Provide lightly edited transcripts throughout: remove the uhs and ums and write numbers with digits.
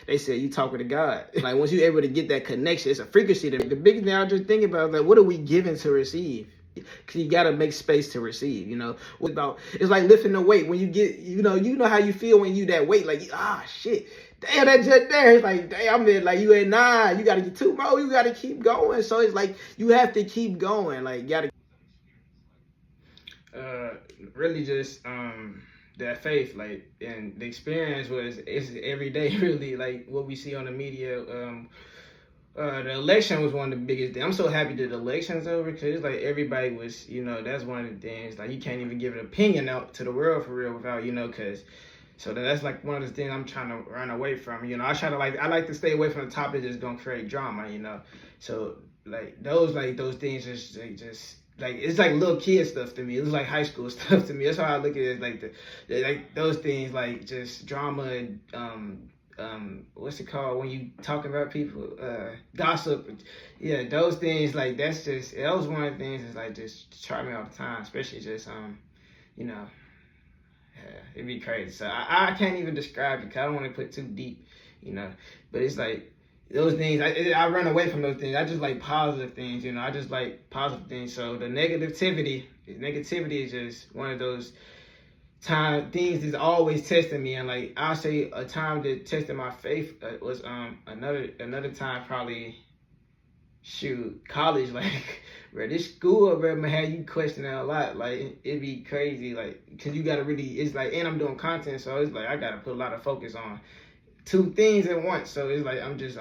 they said you talking to God. Like once you're able to get that connection, it's a frequency. The biggest thing I was just thinking about is like, what are we giving to receive? Cause you gotta make space to receive, it's like lifting the weight. When you get, you know how you feel when you that weight, like, shit, damn, that just there. It's like, damn, I'm in, like, you at 9, you gotta get 2 more, you gotta keep going. So it's like, you have to keep going, like, you gotta. Really just, that faith, like, and the experience it's every day, really, like, what we see on the media. The election was one of the biggest things. I'm so happy that the election's over because it's like everybody was, that's one of the things. Like you can't even give an opinion out to the world for real without, because. So that's like one of the things I'm trying to run away from. I try to I like to stay away from the topic that's gonna create drama. So like those things just it's like little kid stuff to me. It's like high school stuff to me. That's how I look at it. Like those things, like just drama and what's it called when you talking about people, gossip. Yeah, those things, like that was one of the things that's like just try me all the time, especially just yeah, it'd be crazy. So I can't even describe it because I don't want to put too deep, but it's like those things, I run away from those things. I just like positive things, I just like positive things. So the negativity is just one of those things that's always testing me. And like I'll say a time that tested my faith was another time, probably college, like bro, this school, bro, man, had you questioning a lot. Like it'd be crazy, like because you gotta really, it's like, and I'm doing content, so it's like I gotta put a lot of focus on 2 things at once. So it's like I'm just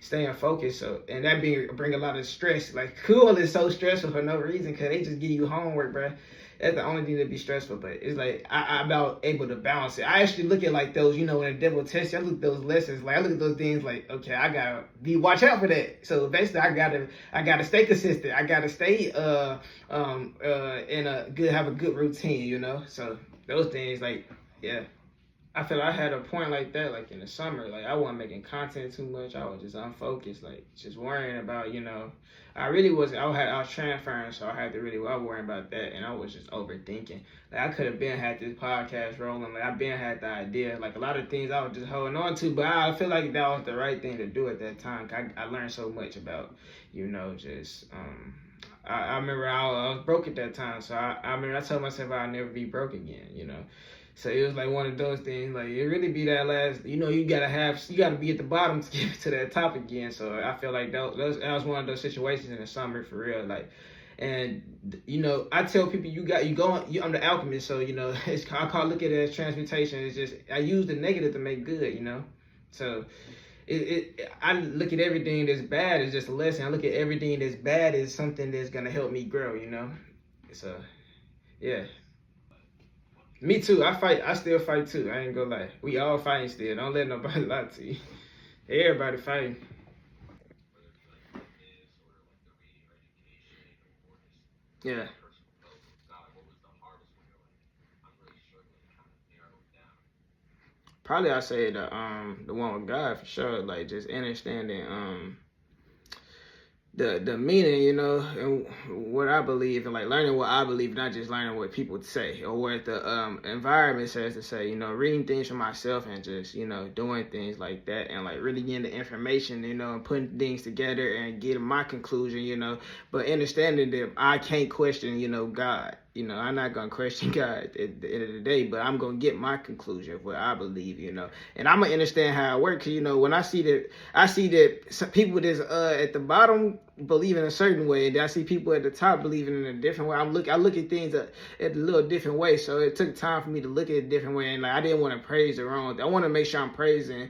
staying focused. So and that bring a lot of stress. Like school is so stressful for no reason because they just give you homework, bro. That's the only thing that be stressful, but it's like I'm about able to balance it. I actually look at like those, when the devil tests you, I look at those lessons, like I look at those things like, okay, I gotta watch out for that. So basically I gotta stay consistent. I gotta stay have a good routine, So those things, like, yeah. I feel I had a point like that, like in the summer, like I wasn't making content too much. I was just unfocused, like just worrying about, I really wasn't. I was transferring, so I was worrying about that, and I was just overthinking. Like I could have had this podcast rolling. Like I had the idea. Like a lot of things I was just holding on to, but I feel like that was the right thing to do at that time. I learned so much about, just. I remember I was broke at that time, so I remember I told myself I'd never be broke again. So it was like one of those things, like it really be that last, you gotta be at the bottom to get to that top again. So I feel like that was one of those situations in the summer for real, like, and I tell people I'm the alchemist, so I look at it as transmutation. It's just I use the negative to make good, So I look at everything that's bad as just a lesson. I look at everything that's bad as something that's gonna help me grow, So yeah. Me too. I still fight too. I ain't gonna lie. We all fighting still. Don't let nobody lie to you. Everybody fighting. Yeah. Probably I say the one with God for sure. Like just understanding the meaning, and what I believe, and like learning what I believe, not just learning what people say or what the environment says to say, reading things for myself and just, doing things like that and like really getting the information, and putting things together and getting my conclusion, but understanding that I can't question, God. I'm not going to question God at the end of the day, but I'm going to get my conclusion of what I believe, and I'm going to understand how it works. When I see that some people that's at the bottom believe in a certain way, and I see people at the top believing in a different way. I look at things at a little different way. So it took time for me to look at it a different way. And like, I didn't want to praise the wrong. I want to make sure I'm praising,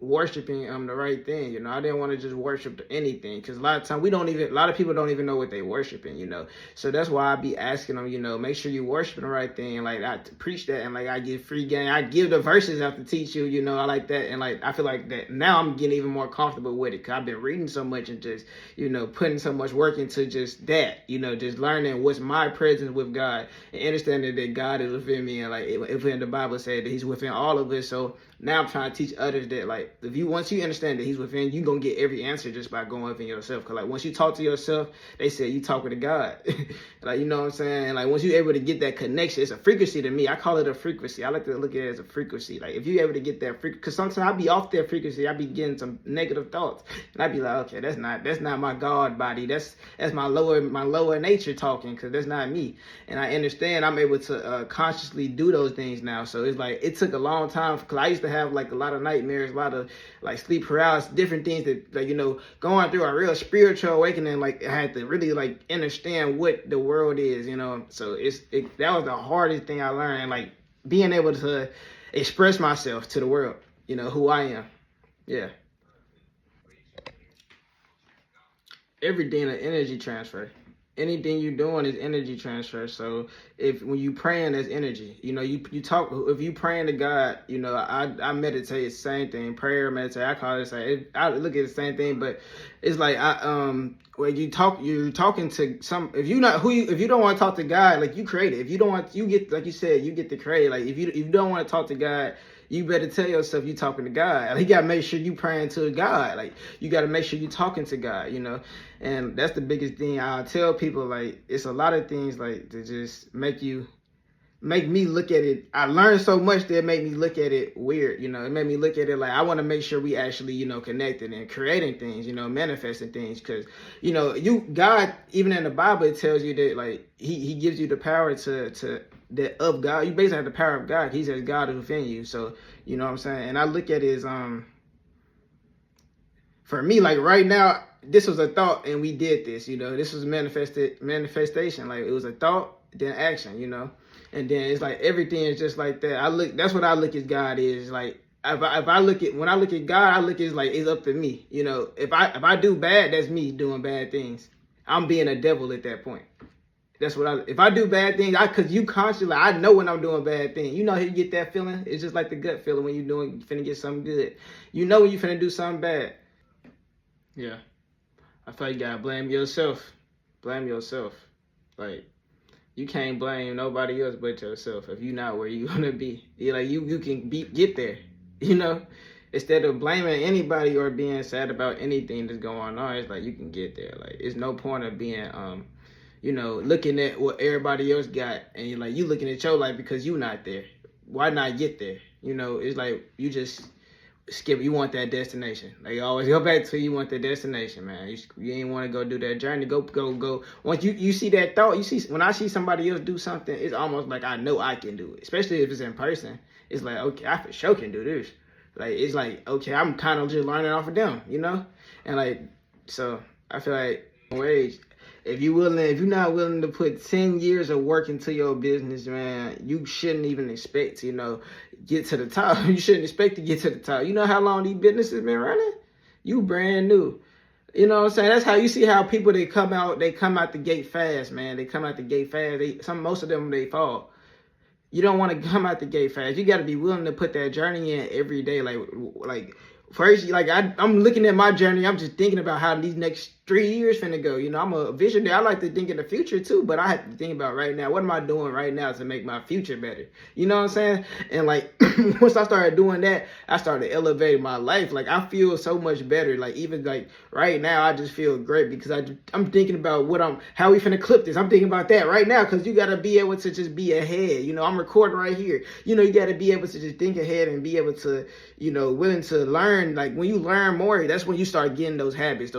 worshiping the right thing. I didn't want to just worship anything, because a lot of people don't even know what they worshiping. So that's why I be asking them, make sure you worshiping the right thing. And like I preach that, and like I give free game. I give the verses out to teach you. I like that, and like I feel like that now I'm getting even more comfortable with it, because I've been reading so much and just putting so much work into just that. Just learning what's my presence with God and understanding that God is within me, and like within the Bible said that He's within all of us. So now I'm trying to teach others that, like, if you once you understand that he's within, you gonna get every answer just by going within yourself. Cause like once you talk to yourself, they say you talking to God. Like, you know what I'm saying? Like once you're able to get that connection, it's a frequency to me. I call it a frequency. I like to look at it as a frequency. Like if you're able to get that frequency, cause sometimes I be off that frequency, I be getting some negative thoughts, and I be like, okay, that's not my God body. That's my lower nature talking, cause that's not me. And I understand I'm able to consciously do those things now. So it's like it took a long time, cause I used to have like a lot of nightmares, a lot of like sleep paralysis, different things that, like, you know, going through a real spiritual awakening. Like I had to really like understand what the world is, you know. So that was the hardest thing I learned, like being able to express myself to the world, you know, who I am. Yeah. Everything an energy transfer. Anything you're doing is energy transfer. So if when you praying, there's energy. You know, you talk. If you praying to God, you know, I meditate. It's the same thing. Prayer, meditate. I call it the same. I look at the same thing, but it's like when you talk, you're talking to some. If you don't want to talk to God, like you create it. If you don't want, you get, like you said, you get to create. Like if you don't want to talk to God, you better tell yourself you talking to God. Like, you gotta make sure you praying to God. Like you gotta make sure you talking to God, you know. And that's the biggest thing I tell people. Like it's a lot of things like to just make me look at it. I learned so much that it made me look at it weird, you know. It made me look at it like I want to make sure we actually, you know, connected and creating things, you know, manifesting things. Because, you know, God, even in the Bible, it tells you that like he gives you the power to that of God. You basically have the power of God. He says God is within you. So, you know what I'm saying? And I look at it as for me, like right now, this was a thought and we did this, you know. This was manifestation. Like it was a thought, then action, you know. And then it's like everything is just like that. That's what I look at God is. Like when I look at God, I look at it like it's up to me. You know, if I do bad, that's me doing bad things. I'm being a devil at that point. That's what if I do bad things, cause you consciously, I know when I'm doing bad things. You know how you get that feeling? It's just like the gut feeling when you finna get something good. You know when you finna do something bad. Yeah. I feel like you gotta blame yourself. Blame yourself. Like you can't blame nobody else but yourself if you're not where you wanna be. You like you can get there, you know. Instead of blaming anybody or being sad about anything that's going on, it's like you can get there. Like it's no point of being you know, looking at what everybody else got and you're like you looking at your life because you not there. Why not get there? You know, it's like you just you want that destination. Like you always go back to you want that destination, man. You ain't want to go do that journey. Go. Once you see that thought, you see when I see somebody else do something, it's almost like I know I can do it. Especially if it's in person. It's like, okay, I for sure can do this. Like it's like, okay, I'm kind of just learning off of them, you know? And like so I feel like wage. If you're not willing to put 10 years of work into your business, man, you shouldn't even expect to, you know, get to the top. You shouldn't expect to get to the top. You know how long these businesses been running? You brand new. You know what I'm saying? That's how you see how people they come out the gate fast, man. They come out the gate fast. Most of them they fall. You don't want to come out the gate fast. You got to be willing to put that journey in every day. Like first, like I'm looking at my journey. I'm just thinking about how these next 3 years finna go. You know, I'm a visionary. I like to think in the future too, but I have to think about right now. What am I doing right now to make my future better? You know what I'm saying? And like once I started doing that, I started elevating my life. Like I feel so much better. Like even like right now, I just feel great because I'm thinking about how we finna clip this. I'm thinking about that right now because you gotta be able to just be ahead. You know, I'm recording right here. You know, you gotta be able to just think ahead and be able to, you know, willing to learn. Like when you learn more, that's when you start getting those habits.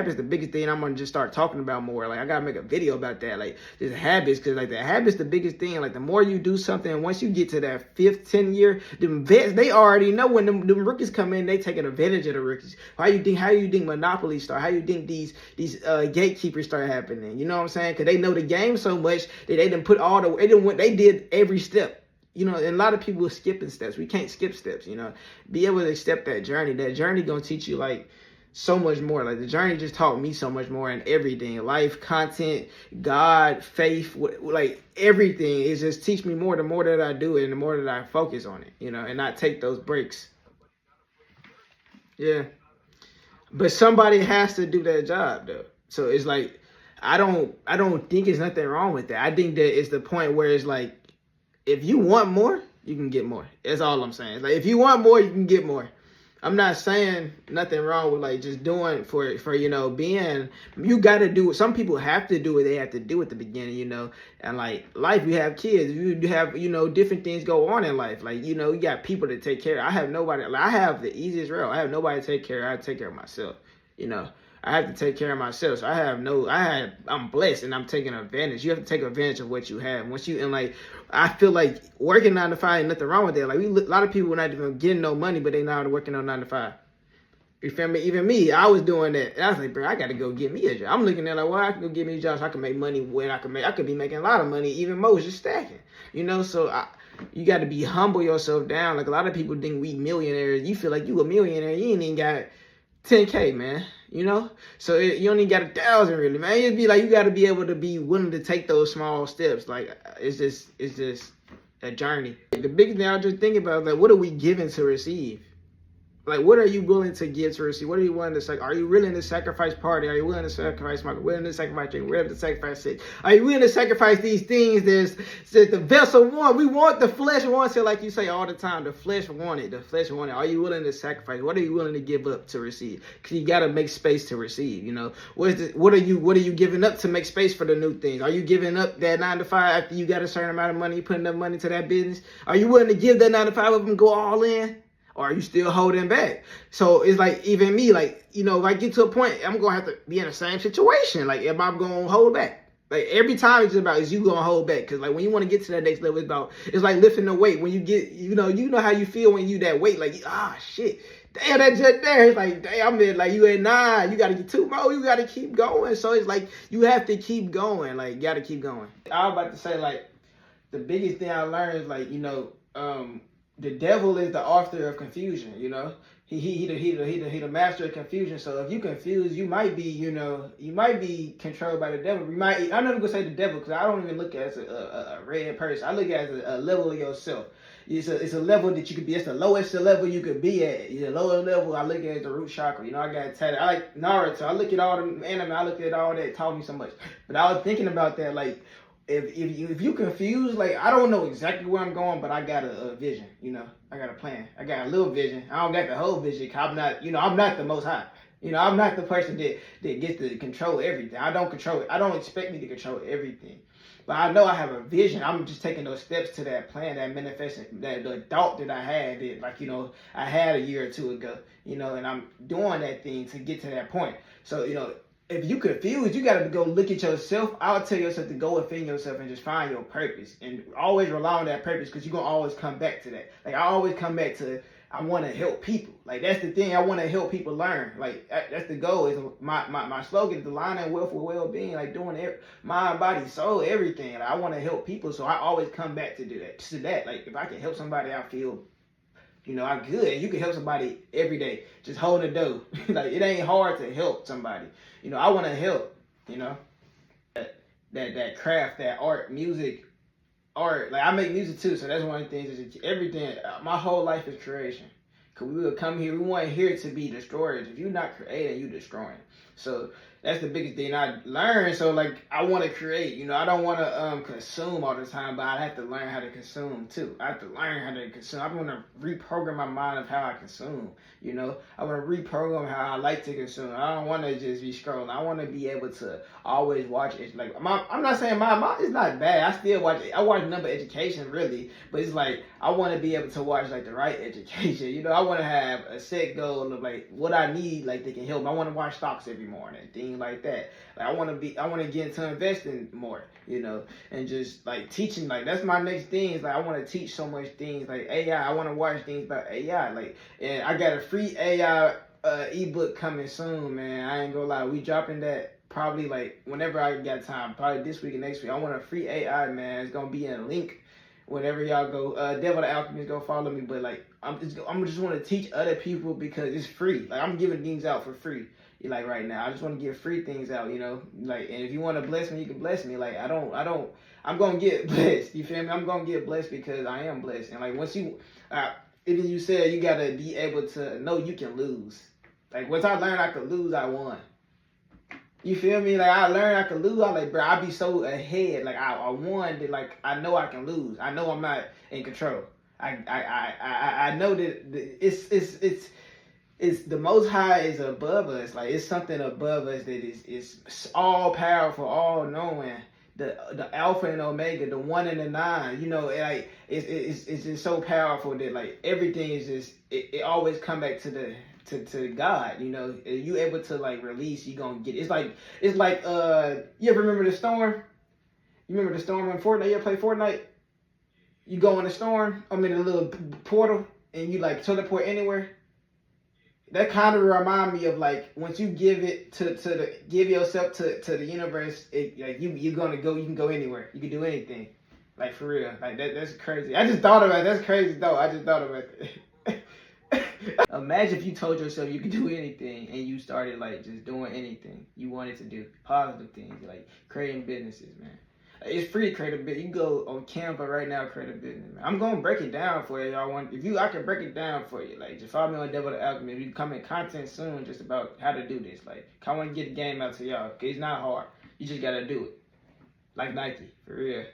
The biggest thing I'm gonna just start talking about more. Like I gotta make a video about that. Like just habits, because like the habits the biggest thing. Like the more you do something, and once you get to that 5th, 10th year, them vets they already know when them rookies come in, they taking advantage of the rookies. How you think monopoly start? How you think these gatekeepers start happening? You know what I'm saying? Because they know the game so much that they didn't put all they did every step. You know, and a lot of people are skipping steps. We can't skip steps, you know. Be able to accept that journey. That journey gonna teach you like so much more. Like the journey just taught me so much more in everything. Life, content, God, faith, like everything. It just teach me more the more that I do it and the more that I focus on it, you know, and not take those breaks. Yeah. But somebody has to do that job though. So it's like I don't think there's nothing wrong with that. I think that it's the point where it's like if you want more, You can get more. That's all I'm saying. Like if you want more, you can get more. I'm not saying nothing wrong with like just doing for being. You got to do. Some people have to do what they have to do at the beginning, and like life, you have kids, you have different things go on in life. Like you got people to take care of. I have nobody. Like, I have the easiest route. I have nobody to take care of. I have to take care of myself. I have to take care of myself. So I'm blessed and I'm taking advantage. You have to take advantage of what you have. I feel like working 9 to 5, nothing wrong with that. Like a lot of people not even getting no money, but they now working on 9 to 5. You feel me? Even me, I was doing that. And I was like, bro, I got to go get me a job. I'm looking at like, well, I can go get me a job so I can make money when I could be making a lot of money, even more, just stacking. So you got to be humble yourself down. Like a lot of people think we millionaires. You feel like you a millionaire. You ain't even got 10K, man. So you only got 1,000 really, man. It'd be like you got to be able to be willing to take those small steps. Like it's just a journey. The biggest thing I was just thinking about is like, what are we giving to receive? Like, what are you willing to give to receive? What are you willing to sacrifice? Are you willing to sacrifice party? Are you willing to sacrifice money? Willing to sacrifice drink? Willing to sacrifice sex? Are you willing to sacrifice these things that the vessel want? We want, the flesh wants it, like you say all the time. The flesh want it. The flesh want it. Are you willing to sacrifice? What are you willing to give up to receive? Because you got to make space to receive. What are you giving up to make space for the new things? Are you giving up that 9 to 5 after you got a certain amount of money? You put enough money to that business? Are you willing to give that 9 to 5 up and go all in? Or are you still holding back? So it's like, even me, like, if I get to a point, I'm going to have to be in the same situation. Like, am I going to hold back? Like, every time it's about, is you going to hold back? Because, like, when you want to get to that next level, it's like lifting the weight. When you get, you know how you feel when you that weight. Like, shit. Damn, that's just there. It's like, damn, man, like, you at 9. You got to get 2 more. You got to keep going. So it's like, you have to keep going. Like, you got to keep going. I was about to say, like, the biggest thing I learned is, like, the devil is the author of confusion. He the master of confusion. So if you confused, you might be controlled by the devil. I'm not even gonna say the devil because I don't even look at it as a red person. I look at it as a level of yourself. It's a level that you could be. It's the lowest level you could be at. The lower level I look at as the root chakra. I got tatted. I like Naruto. I look at all the anime. I look at all that. It taught me so much. But I was thinking about that, like, if you confused, like, I don't know exactly where I'm going, but I got a vision, I got a plan. I got a little vision. I don't got the whole vision, cause I'm not the most high. I'm not the person that gets to control everything. I don't control it. I don't expect me to control everything. But I know I have a vision. I'm just taking those steps to that plan, that manifesting, the thought that I had, I had a year or two ago, and I'm doing that thing to get to that point. So, if you confused, you got to go look at yourself. I'll tell yourself to go within yourself and just find your purpose. And always rely on that purpose because you're going to always come back to that. Like, I always come back to, I want to help people. Like, that's the thing. I want to help people learn. Like, that's the goal. Is my slogan is aligning wealth with well-being. Like, doing mind, body, soul, everything. Like, I want to help people. So I always come back to do that. To that. Like, if I can help somebody, I feel I'm good. You can help somebody every day. Just hold the dough. Like, it ain't hard to help somebody. I want to help. That craft, that art, music, art. Like, I make music too, so that's one of the things. Is everything. My whole life is creation. Cause we will come here. We weren't here to be destroyers. If you're not creating, you're destroying. So that's the biggest thing I learned. So, like, I want to create. I don't want to consume all the time, but I have to learn how to consume too. I have to learn how to consume. I want to reprogram my mind of how I consume. I want to reprogram how I like to consume. I don't want to just be scrolling. I want to be able to always watch it. Like, I'm not saying my it's not bad. I still watch it. I watch number education really, but it's like I want to be able to watch like the right education. I want to have a set goal of like what I need, like that can help. I want to watch stocks every morning, things like that. Like, I want to get into investing more, and just like teaching. Like, that's my next thing. Is like I want to teach so much things like AI. I want to watch things about AI. Like, and I got a free AI ebook coming soon, man. I ain't gonna lie. We dropping that probably like whenever I got time, probably this week and next week. I want a free AI, man. It's gonna be in a link. Whenever y'all go, Devil the Alchemist, go follow me. But like, I'm just want to teach other people because it's free. Like, I'm giving things out for free. Like, right now, I just want to give free things out. Like, and if you want to bless me, you can bless me. Like, I'm gonna get blessed. You feel me? I'm gonna get blessed because I am blessed. And like, once even you said you gotta be able to know you can lose. Like, once I learned I could lose, I won. You feel me? Like, I learned I could lose. I like, bro, I be so ahead. Like, I won that, like, I know I can lose. I know I'm not in control. I know that it's the Most High is above us. Like it's something above us that is all powerful, all knowing. The Alpha and Omega, the 1 and the 9. You know, like it's just so powerful that like everything is just it always come back to God. You know, you able to like release, you gonna get it. It's like you ever remember the storm? You remember the storm in Fortnite? You ever play Fortnite? You go in the storm, I'm in a little portal, and you like teleport anywhere. That kind of remind me of like once you give it give yourself to the universe, like you can go anywhere. You can do anything. Like for real. Like that's crazy. I just thought about it. That's crazy though. I just thought about it. Imagine if you told yourself you could do anything and you started like just doing anything you wanted to do. Positive things, like creating businesses, man. It's free to create a business. You can go on Canva right now, create a business, man. I'm gonna break it down for you. I can break it down for you. Like just follow me on DEVO the Alchemist. We coming content soon just about how to do this. Like I want to get the game out to y'all. It's not hard. You just gotta do it. Like Nike, for real.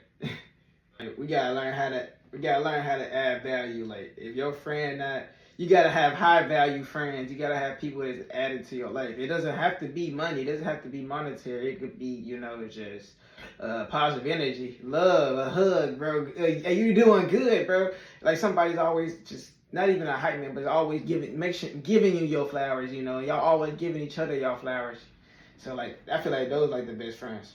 Like, we gotta learn how to add value. Like if your friend you gotta have high value friends. You gotta have people that's added to your life. It doesn't have to be money. It doesn't have to be monetary. It could be, just positive energy, love, a hug, bro. Hey, you doing good, bro. Like somebody's always just not even a hype man, but always giving you your flowers. Y'all always giving each other y'all flowers. So like I feel like those like the best friends.